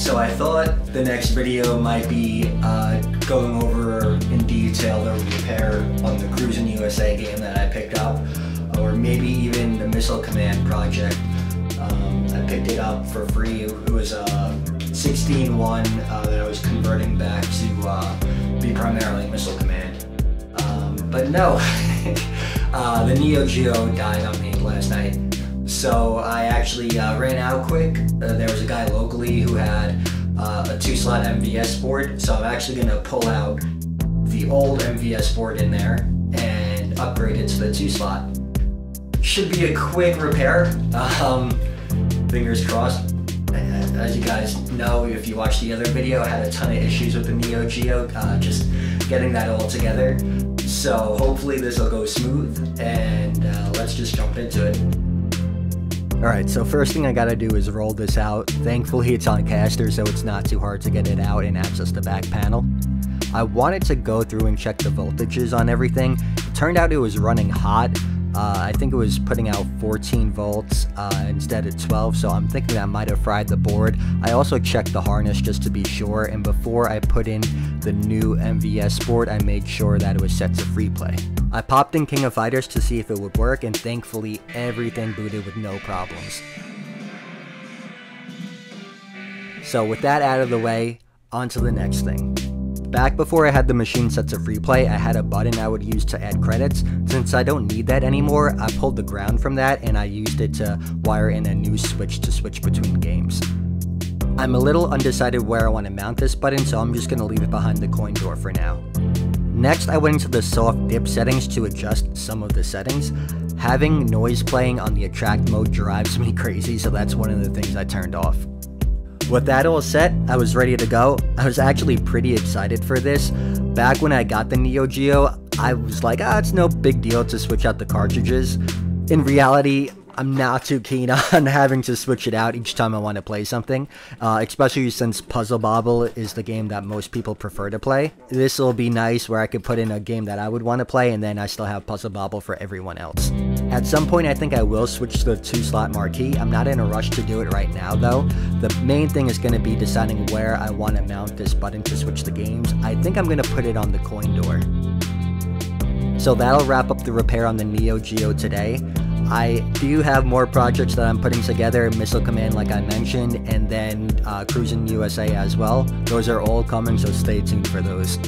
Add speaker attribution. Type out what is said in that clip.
Speaker 1: So I thought the next video might be going over in detail the repair on the Cruis'n USA game that I picked up, or maybe even the Missile Command project. I picked it up for free. It was a 16.1 that I was converting back to be primarily Missile Command. But no, the Neo Geo died on me last night. So I actually ran out quick. There was a guy locally who had a 2-slot MVS board, so I'm actually going to pull out the old MVS board in there and upgrade it to the 2-slot. Should be a quick repair, fingers crossed. As you guys know, if you watched the other video, I had a ton of issues with the Neo Geo, just getting that all together. So hopefully this will go smooth, and let's just jump into it. Alright, so first thing I gotta do is roll this out. Thankfully it's on caster, so it's not too hard to get it out and access the back panel. I wanted to go through and check the voltages on everything. It turned out it was running hot. I think it was putting out 14 volts instead of 12, so I'm thinking that might have fried the board. I also checked the harness just to be sure, and before I put in the new MVS board, I made sure that it was set to free play. I popped in King of Fighters to see if it would work, and thankfully everything booted with no problems. So with that out of the way, on to the next thing. Back before I had the machine set to free play, I had a button I would use to add credits. Since I don't need that anymore, I pulled the ground from that and I used it to wire in a new switch to switch between games. I'm a little undecided where I want to mount this button, so I'm just going to leave it behind the coin door for now. Next, I went into the soft dip settings to adjust some of the settings. Having noise playing on the attract mode drives me crazy, so that's one of the things I turned off. With that all set, I was ready to go. I was actually pretty excited for this. Back when I got the Neo Geo, I was like, it's no big deal to switch out the cartridges. In reality, I'm not too keen on having to switch it out each time I want to play something, especially since Puzzle Bobble is the game that most people prefer to play. This will be nice where I could put in a game that I would want to play, and then I still have Puzzle Bobble for everyone else. At some point, I think I will switch to the 2-slot marquee. I'm not in a rush to do it right now, though. The main thing is going to be deciding where I want to mount this button to switch the games. I think I'm going to put it on the coin door. So that'll wrap up the repair on the Neo Geo today. I do have more projects that I'm putting together, Missile Command like I mentioned, and then Cruis'n USA as well. Those are all coming, so stay tuned for those.